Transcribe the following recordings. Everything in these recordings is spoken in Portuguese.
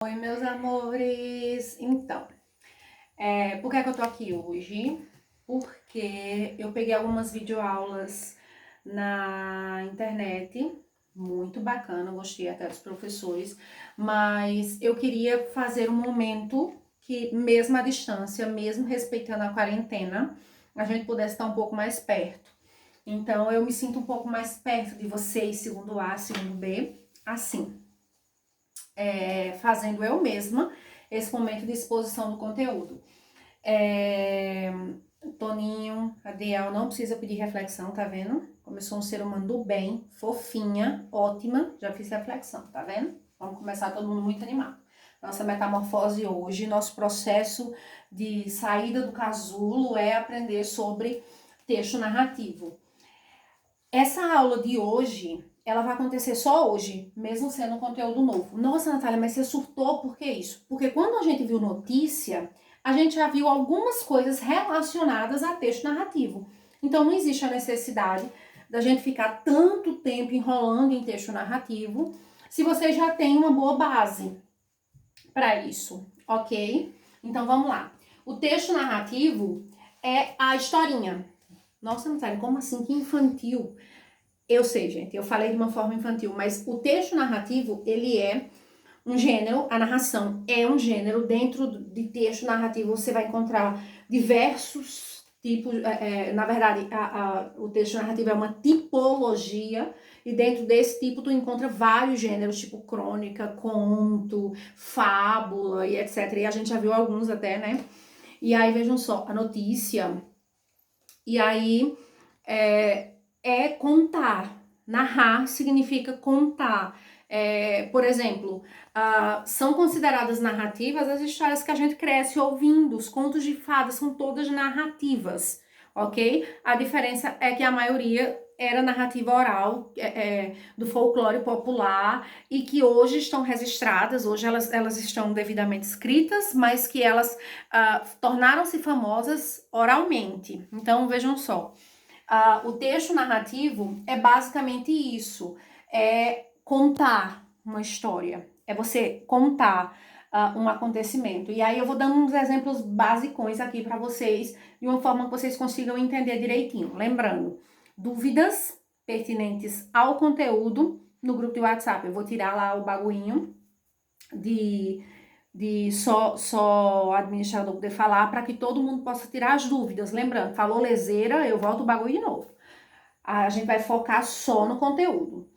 Oi, meus amores! Então, por que é que eu tô aqui hoje? Porque eu peguei algumas videoaulas na internet, muito bacana, gostei até dos professores, mas eu queria fazer um momento que, mesmo à distância, mesmo respeitando a quarentena, a gente pudesse estar um pouco mais perto. Então, eu me sinto um pouco mais perto de vocês, segundo A, segundo B, assim. Fazendo eu mesma esse momento de exposição do conteúdo. Toninho, Adiel, não precisa pedir reflexão, tá vendo? Como eu sou um ser humano do bem, fofinha, ótima, já fiz reflexão, tá vendo? Vamos começar todo mundo muito animado. Nossa metamorfose hoje, nosso processo de saída do casulo é aprender sobre texto narrativo. Essa aula de hoje, ela vai acontecer só hoje, mesmo sendo um conteúdo novo. Nossa, Natália, mas você surtou, por que isso? Porque quando a gente viu notícia, a gente já viu algumas coisas relacionadas a texto narrativo. Então não existe a necessidade da gente ficar tanto tempo enrolando em texto narrativo, se você já tem uma boa base para isso, ok? Então vamos lá. O texto narrativo é a historinha. Nossa, Natália, como assim? Que infantil. Eu sei, gente, eu falei de uma forma infantil, mas o texto narrativo, ele é um gênero, a narração é um gênero. Dentro de texto narrativo você vai encontrar diversos tipos, na verdade, o texto narrativo é uma tipologia, e dentro desse tipo tu encontra vários gêneros, tipo crônica, conto, fábula e etc. E a gente já viu alguns até, né? E aí, vejam só, a notícia, e aí contar. Narrar significa contar. Por exemplo, são consideradas narrativas as histórias que a gente cresce ouvindo. Os contos de fadas são todas narrativas, ok? A diferença é que a maioria era narrativa oral, do folclore popular, e que hoje estão registradas, hoje elas estão devidamente escritas, mas que elas tornaram-se famosas oralmente. Então, vejam só. O texto narrativo é basicamente isso, é contar uma história, é você contar um acontecimento. E aí eu vou dando uns exemplos basicões aqui para vocês, de uma forma que vocês consigam entender direitinho. Lembrando, dúvidas pertinentes ao conteúdo no grupo de WhatsApp. Eu vou tirar lá o bagulhinho de só administrador poder falar, para que todo mundo possa tirar as dúvidas. Lembrando, falou leseira, eu volto o bagulho de novo. A gente vai focar só no conteúdo.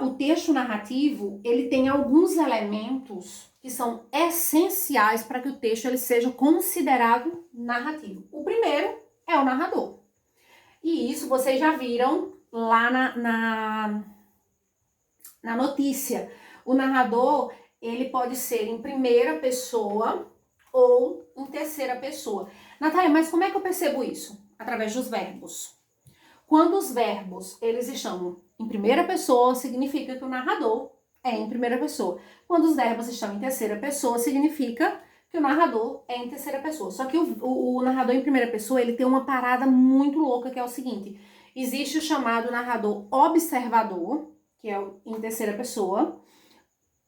O texto narrativo, ele tem alguns elementos que são essenciais para que o texto ele seja considerado narrativo. O primeiro é o narrador. E isso vocês já viram lá na notícia. O narrador, ele pode ser em primeira pessoa ou em terceira pessoa. Natália, mas como é que eu percebo isso? Através dos verbos. Quando os verbos, eles estão em primeira pessoa, significa que o narrador é em primeira pessoa. Quando os verbos estão em terceira pessoa, significa que o narrador é em terceira pessoa. Só que o narrador em primeira pessoa, ele tem uma parada muito louca, que é o seguinte. Existe o chamado narrador observador, que é em terceira pessoa.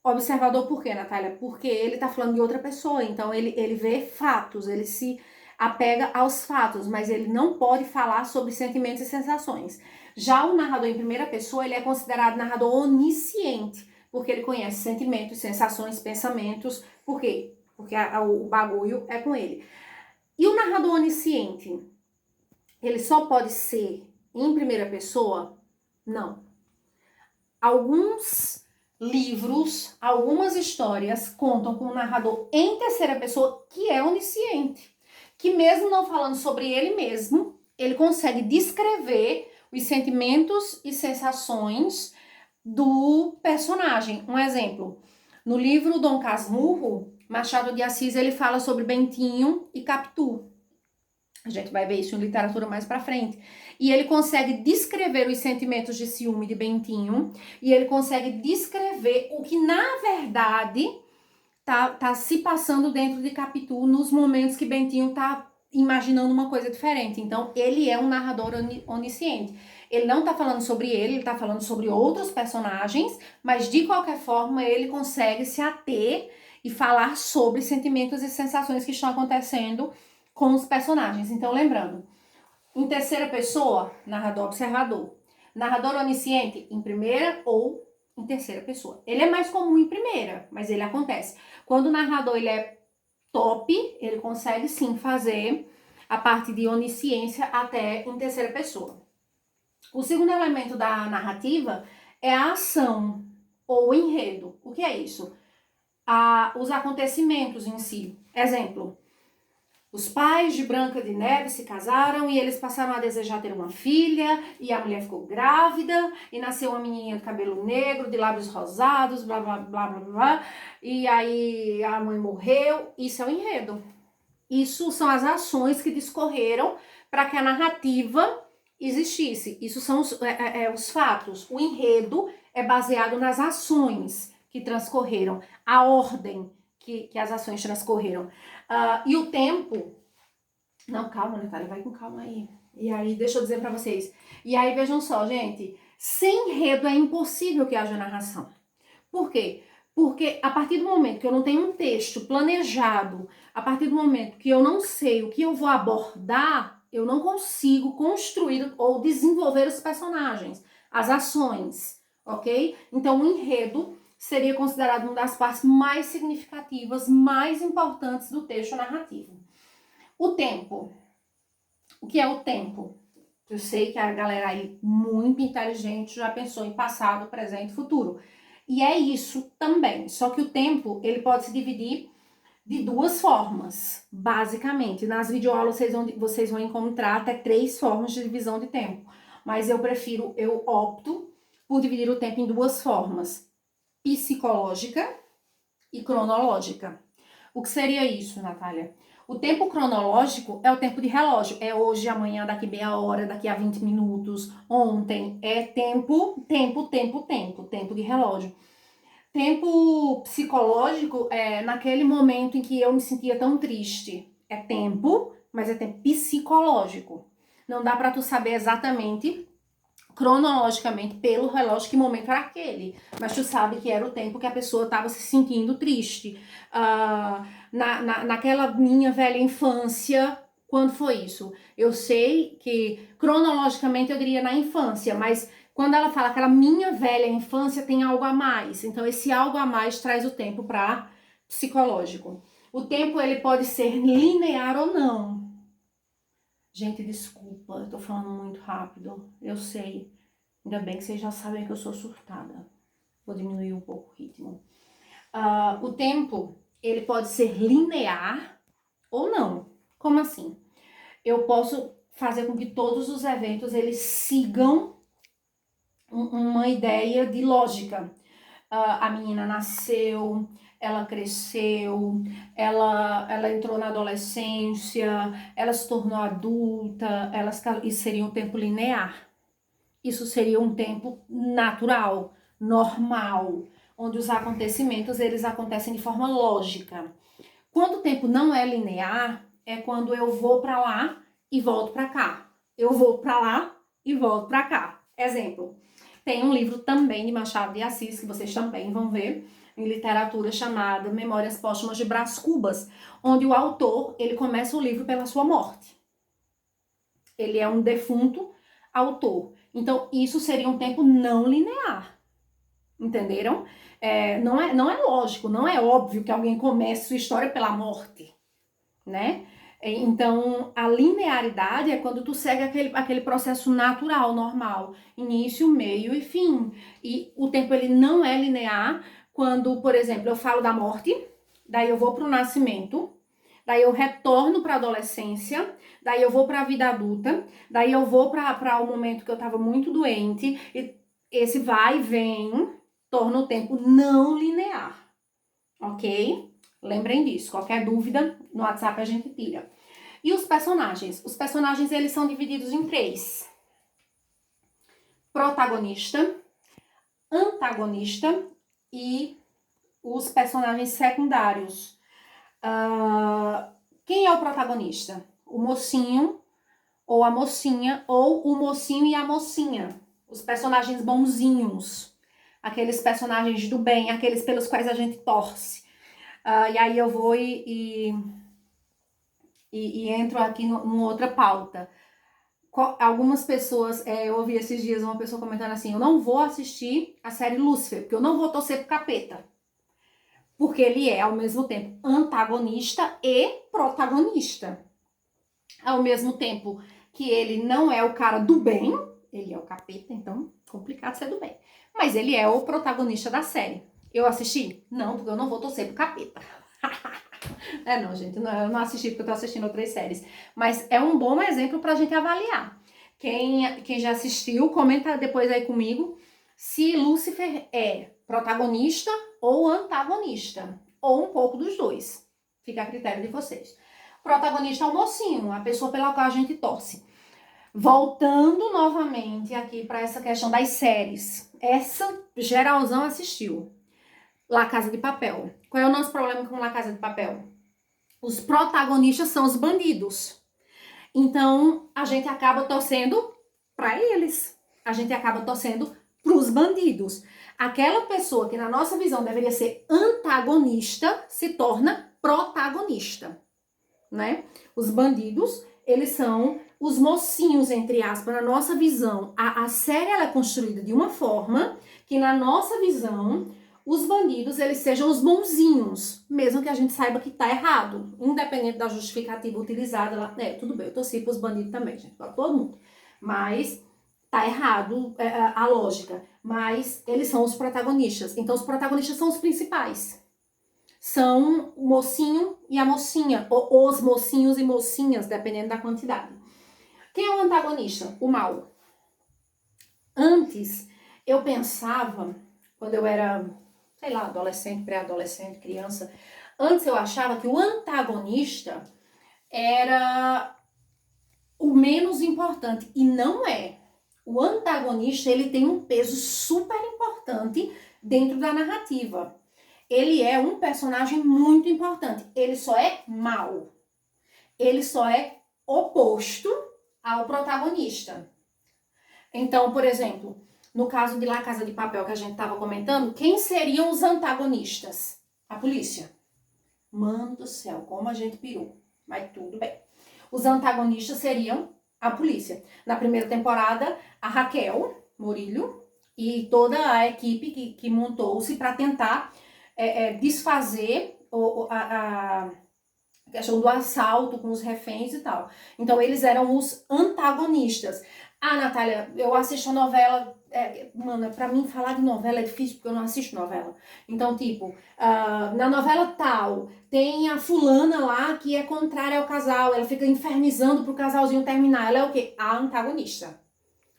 Observador por quê, Natália? Porque ele tá falando de outra pessoa, então ele vê fatos, ele se apega aos fatos, mas ele não pode falar sobre sentimentos e sensações. Já o narrador em primeira pessoa, ele é considerado narrador onisciente, porque ele conhece sentimentos, sensações, pensamentos. Por quê? Porque o bagulho é com ele. E o narrador onisciente, ele só pode ser em primeira pessoa? Não. Alguns livros, algumas histórias contam com um narrador em terceira pessoa que é onisciente, que mesmo não falando sobre ele mesmo, ele consegue descrever os sentimentos e sensações do personagem. Um exemplo, no livro Dom Casmurro, Machado de Assis, ele fala sobre Bentinho e Capitu. A gente vai ver isso em literatura mais pra frente. E ele consegue descrever os sentimentos de ciúme de Bentinho, e ele consegue descrever o que na verdade tá se passando dentro de Capitu nos momentos que Bentinho tá imaginando uma coisa diferente. Então, ele é um narrador onisciente. Ele não tá falando sobre ele tá falando sobre outros personagens, mas de qualquer forma ele consegue se ater e falar sobre sentimentos e sensações que estão acontecendo com os personagens. Então, lembrando, em terceira pessoa, narrador observador. Narrador onisciente, em primeira ou em terceira pessoa. Ele é mais comum em primeira, mas ele acontece. Quando o narrador ele é top, ele consegue sim fazer a parte de onisciência até em terceira pessoa. O segundo elemento da narrativa é a ação ou o enredo. O que é isso? Os acontecimentos em si. Exemplo, os pais de Branca de Neve se casaram e eles passaram a desejar ter uma filha, e a mulher ficou grávida, e nasceu uma menininha de cabelo negro, de lábios rosados, blá, blá, blá, blá, blá, e aí a mãe morreu. Isso é o enredo. Isso são as ações que discorreram para que a narrativa existisse. Isso são os fatos. O enredo é baseado nas ações que transcorreram, a ordem que as ações transcorreram. E o tempo... Não, calma, Natália, vai com calma aí. E aí, deixa eu dizer para vocês. E aí, vejam só, gente, sem enredo é impossível que haja narração. Por quê? Porque a partir do momento que eu não tenho um texto planejado, a partir do momento que eu não sei o que eu vou abordar, eu não consigo construir ou desenvolver os personagens, as ações, ok? Então, o enredo seria considerado uma das partes mais significativas, mais importantes do texto narrativo. O tempo. O que é o tempo? Eu sei que a galera aí muito inteligente já pensou em passado, presente e futuro. E é isso também. Só que o tempo, ele pode se dividir de duas formas, basicamente. Nas videoaulas vocês vão encontrar até 3 formas de divisão de tempo. Mas eu opto por dividir o tempo em 2 formas. Psicológica e cronológica. O que seria isso, Natália? O tempo cronológico é o tempo de relógio. É hoje, amanhã, daqui meia hora, daqui a 20 minutos, ontem. É tempo de relógio. Tempo psicológico é naquele momento em que eu me sentia tão triste. É tempo, mas é tempo psicológico. Não dá pra tu saber exatamente, cronologicamente, pelo relógio, que momento era aquele. Mas tu sabe que era o tempo que a pessoa estava se sentindo triste. Naquela minha velha infância, quando foi isso? Eu sei que, cronologicamente, eu diria na infância, mas quando ela fala aquela minha velha infância, tem algo a mais. Então, esse algo a mais traz o tempo para psicológico. O tempo, ele pode ser linear ou não. Gente, desculpa, eu tô falando muito rápido, eu sei. Ainda bem que vocês já sabem que eu sou surtada. Vou diminuir um pouco o ritmo. O tempo, ele pode ser linear ou não. Como assim? Eu posso fazer com que todos os eventos, eles sigam uma ideia de lógica. A menina nasceu, ela cresceu, ela entrou na adolescência, ela se tornou adulta, isso seria um tempo linear. Isso seria um tempo natural, normal, onde os acontecimentos eles acontecem de forma lógica. Quando o tempo não é linear, é quando eu vou para lá e volto para cá. Eu vou para lá e volto para cá. Exemplo, tem um livro também de Machado de Assis, que vocês também vão ver, em literatura, chamada Memórias Póstumas de Brás Cubas, onde o autor, ele começa o livro pela sua morte. Ele é um defunto autor. Então, isso seria um tempo não linear. Entenderam? Não é lógico, não é óbvio que alguém comece sua história pela morte, né? Então, a linearidade é quando tu segue aquele processo natural, normal, início, meio e fim. E o tempo, ele não é linear quando, por exemplo, eu falo da morte, daí eu vou pro nascimento, daí eu retorno para a adolescência, daí eu vou para a vida adulta, daí eu vou para o momento que eu estava muito doente, e esse vai e vem torna o tempo não linear, ok? Lembrem disso, qualquer dúvida no WhatsApp a gente tira. E os personagens? Os personagens, eles são divididos em 3. Protagonista, antagonista e os personagens secundários. Quem é o protagonista? O mocinho ou a mocinha, ou o mocinho e a mocinha. Os personagens bonzinhos. Aqueles personagens do bem, aqueles pelos quais a gente torce. E aí eu vou e entro aqui numa outra pauta. Algumas pessoas, eu ouvi esses dias uma pessoa comentando assim, eu não vou assistir a série Lúcifer, porque eu não vou torcer pro capeta. Porque ele é, ao mesmo tempo, antagonista e protagonista. Ao mesmo tempo que ele não é o cara do bem, ele é o capeta, então complicado ser do bem. Mas ele é o protagonista da série. Eu assisti? Não, porque eu não vou torcer pro capeta. Não, gente, eu não assisti porque eu tô assistindo outras séries. Mas é um bom exemplo pra gente avaliar. Quem já assistiu, comenta depois aí comigo se Lúcifer é protagonista ou antagonista. Ou um pouco dos dois. Fica a critério de vocês. Protagonista é o mocinho, a pessoa pela qual a gente torce. Voltando novamente aqui para essa questão das séries. Essa geralzão assistiu. La Casa de Papel. Qual é o nosso problema com La Casa de Papel? Os protagonistas são os bandidos. Então, a gente acaba torcendo para eles. A gente acaba torcendo para os bandidos. Aquela pessoa que, na nossa visão, deveria ser antagonista, se torna protagonista, né? Os bandidos, eles são os mocinhos, entre aspas, na nossa visão. A série, ela é construída de uma forma que, na nossa visão, os bandidos, eles sejam os bonzinhos, mesmo que a gente saiba que tá errado, independente da justificativa utilizada lá. Tudo bem, eu torci pros bandidos também, gente, pra todo mundo. Mas tá errado a lógica. Mas eles são os protagonistas. Então, os protagonistas são os principais. São o mocinho e a mocinha, ou os mocinhos e mocinhas, dependendo da quantidade. Quem é o antagonista? O mal. Antes, eu pensava, quando eu era, sei lá, adolescente, pré-adolescente, criança, antes eu achava que o antagonista era o menos importante, e não é. O antagonista, ele tem um peso super importante dentro da narrativa. Ele é um personagem muito importante. Ele só é mau. Ele só é oposto ao protagonista. Então, por exemplo, no caso de La Casa de Papel que a gente estava comentando, quem seriam os antagonistas? A polícia. Mano do céu, como a gente pirou. Mas tudo bem. Os antagonistas seriam a polícia. Na primeira temporada, a Raquel Morillo e toda a equipe que montou-se para tentar desfazer a questão do assalto com os reféns e tal. Então, eles eram os antagonistas. Natália, eu assisto a novela... mano, pra mim falar de novela é difícil porque eu não assisto novela. Então, tipo, na novela tal, tem a fulana lá que é contrária ao casal. Ela fica infernizando pro casalzinho terminar. Ela é o quê? A antagonista.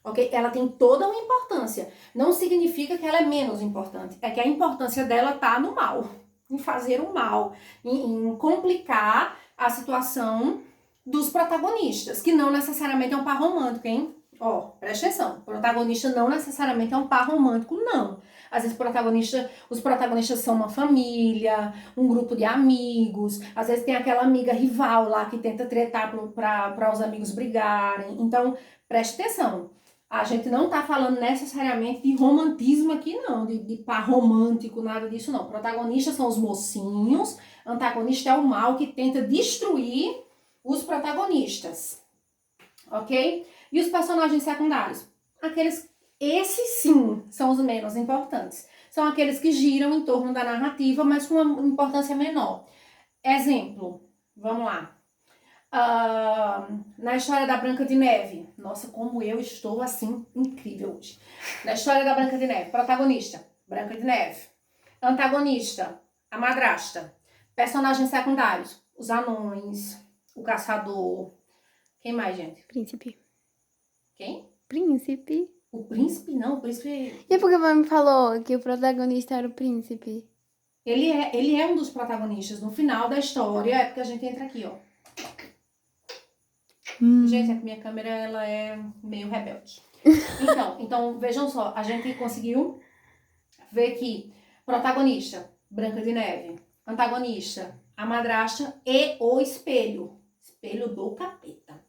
Ok? Ela tem toda uma importância. Não significa que ela é menos importante. É que a importância dela tá no mal. Em fazer o mal. Em complicar a situação dos protagonistas. Que não necessariamente é um par romântico, hein? Presta atenção. O protagonista não necessariamente é um par romântico, não. Às vezes os protagonistas são uma família, um grupo de amigos. Às vezes tem aquela amiga rival lá que tenta tretar para os amigos brigarem. Então, preste atenção. A gente não tá falando necessariamente de romantismo aqui, não. De par romântico, nada disso, não. Protagonistas são os mocinhos. Antagonista é o mal que tenta destruir os protagonistas. Ok? E os personagens secundários? Esses sim são os menos importantes. São aqueles que giram em torno da narrativa, mas com uma importância menor. Exemplo, vamos lá. Na história da Branca de Neve. Nossa, como eu estou assim, incrível hoje. Na história da Branca de Neve, protagonista, Branca de Neve. Antagonista, a madrasta. Personagens secundários, os anões, o caçador. Quem mais, gente? Príncipe. Quem? Príncipe. O príncipe não, o príncipe... E por que você me falou que o protagonista era o príncipe? Ele é um dos protagonistas. No final da história, é porque a gente entra aqui, ó. Gente, a minha câmera, ela é meio rebelde. Então, vejam só. A gente conseguiu ver que protagonista, Branca de Neve. Antagonista, a madrasta e o espelho. Espelho do capeta.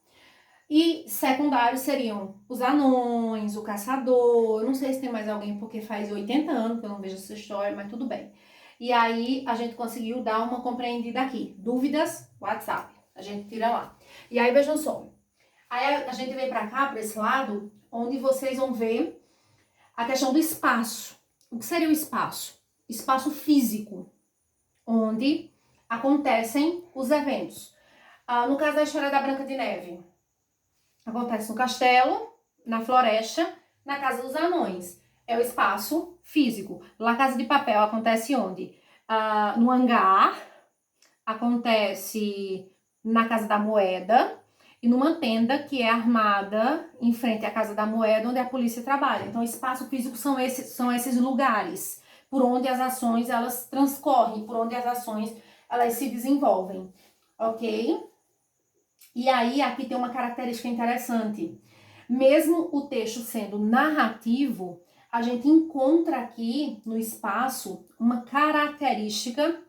E secundários seriam os anões, o caçador. Eu não sei se tem mais alguém, porque faz 80 anos que eu não vejo essa história, mas tudo bem. E aí a gente conseguiu dar uma compreendida aqui. Dúvidas? WhatsApp. A gente tira lá. E aí vejam só. Aí a gente vem pra cá, pra esse lado, onde vocês vão ver a questão do espaço. O que seria o espaço? Espaço físico, onde acontecem os eventos. No caso da história da Branca de Neve, acontece no castelo, na floresta, na casa dos anões. É o espaço físico. La Casa de Papel acontece onde? No hangar, acontece na Casa da Moeda e numa tenda que é armada em frente à Casa da Moeda, onde a polícia trabalha. Então, o espaço físico são esses lugares por onde as ações elas transcorrem, por onde as ações elas se desenvolvem, ok? E aí, aqui tem uma característica interessante. Mesmo o texto sendo narrativo, a gente encontra aqui no espaço uma característica,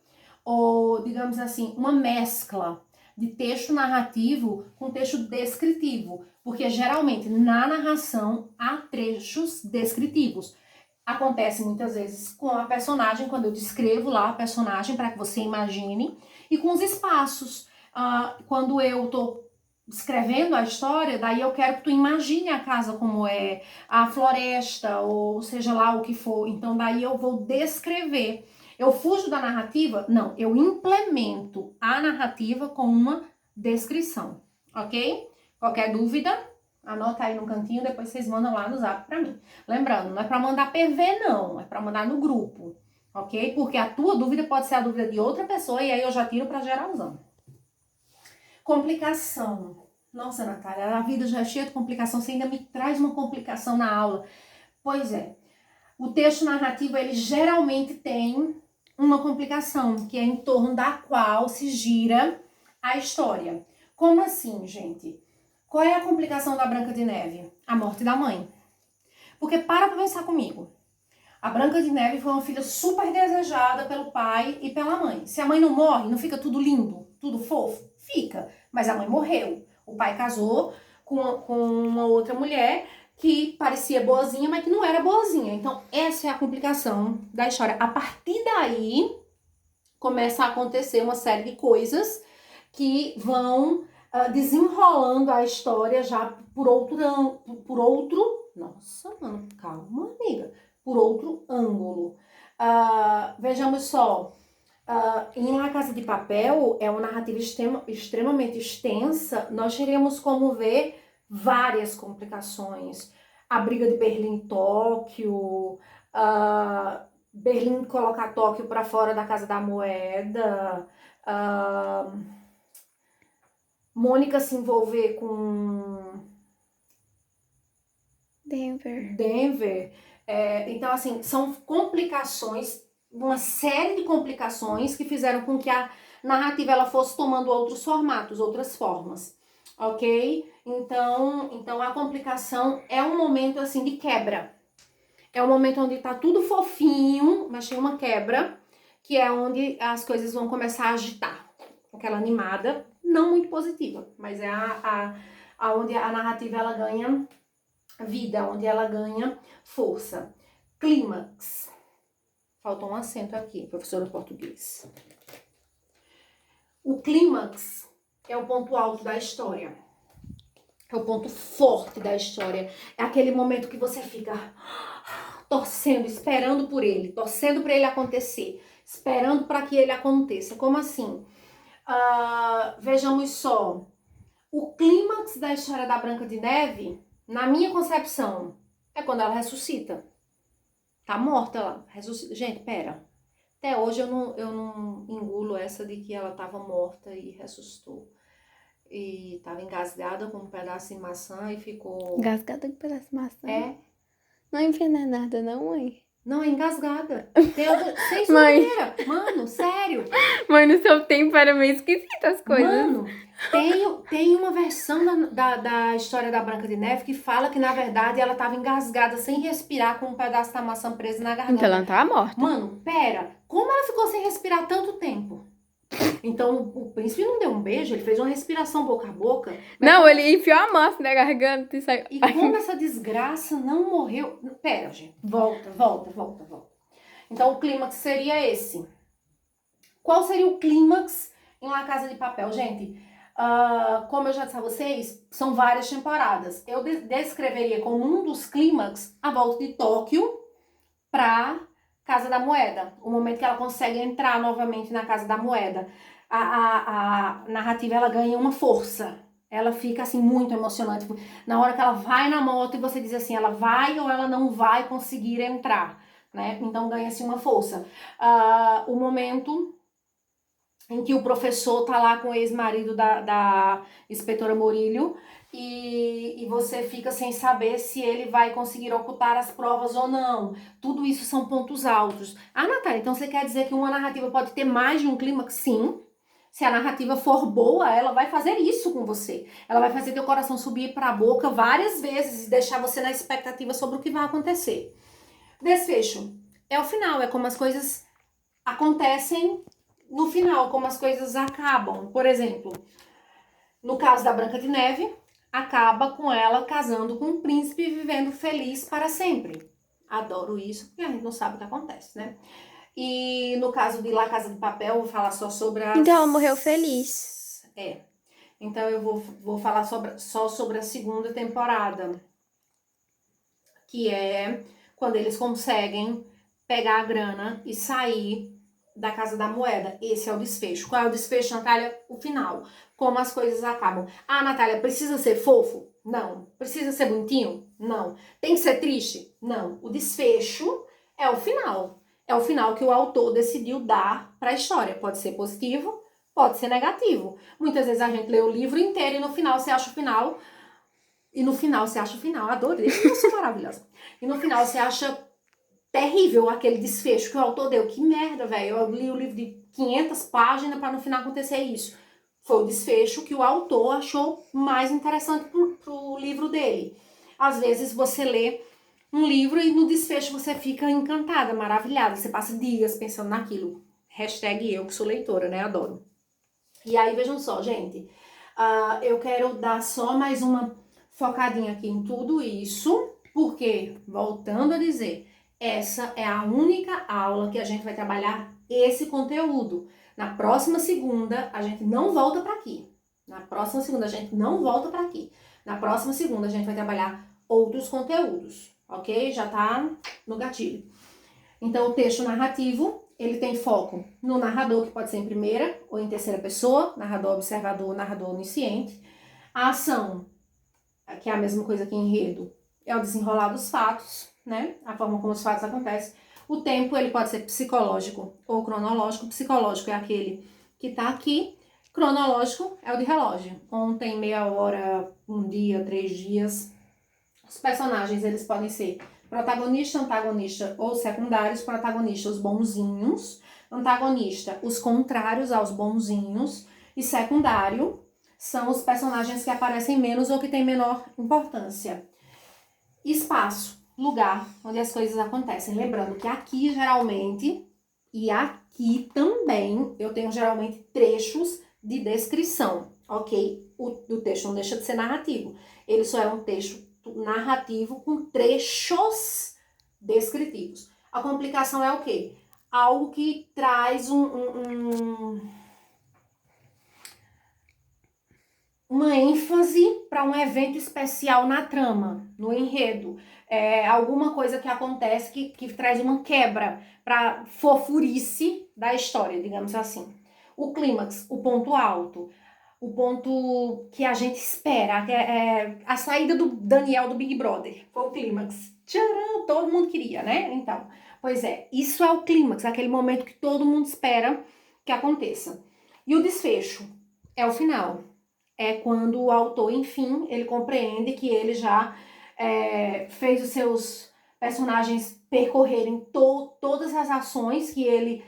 ou digamos assim, uma mescla de texto narrativo com texto descritivo. Porque geralmente na narração há trechos descritivos. Acontece muitas vezes com a personagem, quando eu descrevo lá a personagem para que você imagine, e com os espaços. Quando eu tô escrevendo a história, daí eu quero que tu imagine a casa como é, a floresta, ou seja lá o que for. Então daí eu vou descrever. Eu fujo da narrativa? Não, eu implemento a narrativa com uma descrição, ok? Qualquer dúvida, anota aí no cantinho, depois vocês mandam lá no zap pra mim. Lembrando, não é pra mandar PV não, é pra mandar no grupo, ok? Porque a tua dúvida pode ser a dúvida de outra pessoa e aí eu já tiro pra geralzão. Complicação. Nossa, Natália, a vida já é cheia de complicação, você ainda me traz uma complicação na aula. Pois é, o texto narrativo, ele geralmente tem uma complicação, que é em torno da qual se gira a história. Como assim, gente? Qual é a complicação da Branca de Neve? A morte da mãe. Porque para pensar comigo. A Branca de Neve foi uma filha super desejada pelo pai e pela mãe. Se a mãe não morre, não fica tudo lindo, tudo fofo? Fica. Mas a mãe morreu. O pai casou com uma outra mulher que parecia boazinha, mas que não era boazinha. Então, essa é a complicação da história. A partir daí, começa a acontecer uma série de coisas que vão desenrolando a história já por outro... Nossa, mano, calma, amiga. Por outro ângulo. Vejamos só. Em La Casa de Papel, é uma narrativa extremamente extensa. Nós teríamos como ver várias complicações. A briga de Berlim e Tóquio, Berlim colocar Tóquio para fora da Casa da Moeda, Mônica se envolver com Denver. Então, assim, são complicações, uma série de complicações que fizeram com que a narrativa ela fosse tomando outros formatos, outras formas, ok? Então a complicação é um momento, assim, de quebra. É um momento onde tá tudo fofinho, mas tem uma quebra, que é onde as coisas vão começar a agitar. Aquela animada, não muito positiva, mas é onde a narrativa ela ganha vida, onde ela ganha força. Clímax. Faltou um acento aqui, professora de português. O clímax é o ponto alto da história. É o ponto forte da história. É aquele momento que você fica torcendo, esperando por ele, torcendo para ele acontecer, esperando para que ele aconteça. Como assim? Vejamos só. O clímax da história da Branca de Neve, na minha concepção, é quando ela ressuscita. Tá morta, ela ressuscita. Gente, pera. Até hoje eu não engulo essa de que ela tava morta e ressuscitou. E tava engasgada com um pedaço de maçã e ficou... Engasgada com um pedaço de maçã? É. Não é envenenada não, mãe? Não, é engasgada. Sem sujeira. Mano, sério. Mãe, no seu tempo era meio esquisita as coisas. Mano, tem uma versão da história da Branca de Neve que fala que, na verdade, ela tava engasgada sem respirar com um pedaço da maçã preso na garganta. Então ela não tava morta. Mano, pera. Como ela ficou sem respirar tanto tempo? Então, o príncipe não deu um beijo, ele fez uma respiração boca a boca. Não, ele enfiou a mão assim na garganta e saiu. E como essa desgraça não morreu... Pera, gente. Volta. Então, o clímax seria esse. Qual seria o clímax em La Casa de Papel? Gente, como eu já disse a vocês, são várias temporadas. Eu descreveria como um dos clímax a volta de Tóquio para Casa da Moeda. O momento que ela consegue entrar novamente na Casa da Moeda. A narrativa, ela ganha uma força. Ela fica, assim, muito emocionante. Na hora que ela vai na moto e você diz assim, ela vai ou ela não vai conseguir entrar, né? Então, ganha-se uma força. O momento em que o professor tá lá com o ex-marido da inspetora Morillo e você fica sem saber se ele vai conseguir ocultar as provas ou não. Tudo isso são pontos altos. Natália, então você quer dizer que uma narrativa pode ter mais de um clímax? Sim. Se a narrativa for boa, ela vai fazer isso com você. Ela vai fazer teu coração subir para a boca várias vezes e deixar você na expectativa sobre o que vai acontecer. Desfecho. É o final, é como as coisas acontecem no final, como as coisas acabam. Por exemplo, no caso da Branca de Neve, acaba com ela casando com um príncipe e vivendo feliz para sempre. Adoro isso, porque a gente não sabe o que acontece, né? E no caso de La Casa de Papel, eu vou falar só sobre as... Então ela morreu feliz. Então eu vou falar só sobre a segunda temporada, que é quando eles conseguem pegar a grana e sair da Casa da Moeda. Esse é o desfecho. Qual é o desfecho, Natália? O final. Como as coisas acabam. Natália, precisa ser fofo? Não. Precisa ser bonitinho? Não. Tem que ser triste? Não. O desfecho é o final. É o final que o autor decidiu dar para a história. Pode ser positivo, pode ser negativo. Muitas vezes a gente lê o livro inteiro e no final você acha o final. Adorei, eu sou maravilhosa. E no final você acha terrível aquele desfecho que o autor deu. Que merda, velho. Eu li o livro de 500 páginas para no final acontecer isso. Foi o desfecho que o autor achou mais interessante pro livro dele. Às vezes você lê um livro e no desfecho você fica encantada, maravilhada. Você passa dias pensando naquilo. Hashtag eu que sou leitora, né? Adoro. E aí, vejam só, gente. Eu quero dar só mais uma focadinha aqui em tudo isso. Porque, voltando a dizer, essa é a única aula que a gente vai trabalhar esse conteúdo. Na próxima segunda, a gente não volta para aqui. Na próxima segunda, a gente não volta para aqui. Na próxima segunda, a gente vai trabalhar outros conteúdos, ok? Já tá no gatilho. Então, o texto narrativo, ele tem foco no narrador, que pode ser em primeira ou em terceira pessoa, narrador observador, narrador onisciente. A ação, que é a mesma coisa que enredo, é o desenrolar dos fatos, né? A forma como os fatos acontecem. O tempo, ele pode ser psicológico ou cronológico. Psicológico é aquele que tá aqui. Cronológico é o de relógio. Ontem, meia hora, um dia, 3 dias. Os personagens, eles podem ser protagonista, antagonista ou secundários. Protagonista, os bonzinhos. Antagonista, os contrários aos bonzinhos. E secundário são os personagens que aparecem menos ou que têm menor importância. Espaço, lugar onde as coisas acontecem. Lembrando que aqui, geralmente, e aqui também, eu tenho geralmente trechos de descrição, ok? O texto não deixa de ser narrativo. Ele só é um texto narrativo com trechos descritivos. A complicação é o quê? Algo que traz uma ênfase para um evento especial na trama, no enredo. Alguma coisa que acontece que traz uma quebra para fofurice da história, digamos assim. O clímax, o ponto alto, o ponto que a gente espera, que é a saída do Daniel do Big Brother. Foi o clímax. Tcharam, todo mundo queria, né? Então, pois é, isso é o clímax, aquele momento que todo mundo espera que aconteça. E o desfecho é o final. É quando o autor, enfim, ele compreende que ele já fez os seus personagens percorrerem todas as ações que ele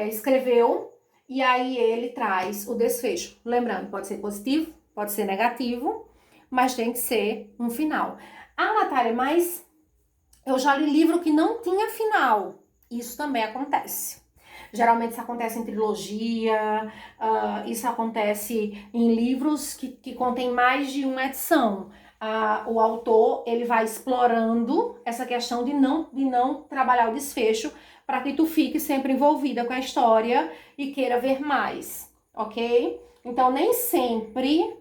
escreveu, e aí ele traz o desfecho. Lembrando, pode ser positivo, pode ser negativo, mas tem que ser um final. Natália, mas eu já li livro que não tinha final. Isso também acontece. Geralmente isso acontece em trilogia, isso acontece em livros que contêm mais de uma edição. O autor, ele vai explorando essa questão de não trabalhar o desfecho para que tu fique sempre envolvida com a história e queira ver mais, ok? Então, nem sempre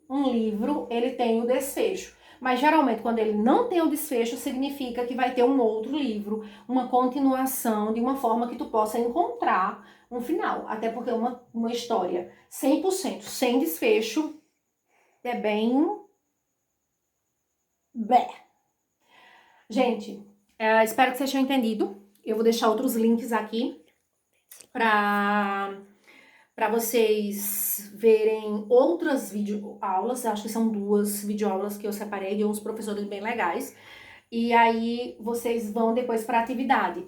um livro, ele tem o desfecho. Mas geralmente quando ele não tem o desfecho, significa que vai ter um outro livro, uma continuação, de uma forma que tu possa encontrar um final. Até porque uma história 100% sem desfecho é bem... Bé. Gente, espero que vocês tenham entendido. Eu vou deixar outros links aqui para vocês verem outras videoaulas. Acho que são 2 videoaulas que eu separei de uns professores bem legais. E aí vocês vão depois para a atividade.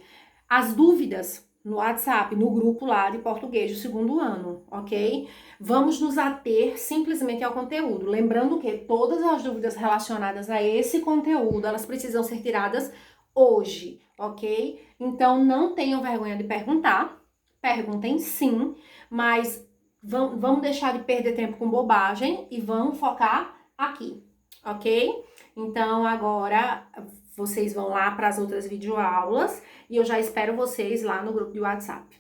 As dúvidas no WhatsApp, no grupo lá de português do 2º ano, ok? Vamos nos ater simplesmente ao conteúdo. Lembrando que todas as dúvidas relacionadas a esse conteúdo, elas precisam ser tiradas hoje, ok? Então não tenham vergonha de perguntar. Perguntem sim, mas vamos deixar de perder tempo com bobagem e vamos focar aqui, ok? Então, agora vocês vão lá para as outras videoaulas e eu já espero vocês lá no grupo de WhatsApp.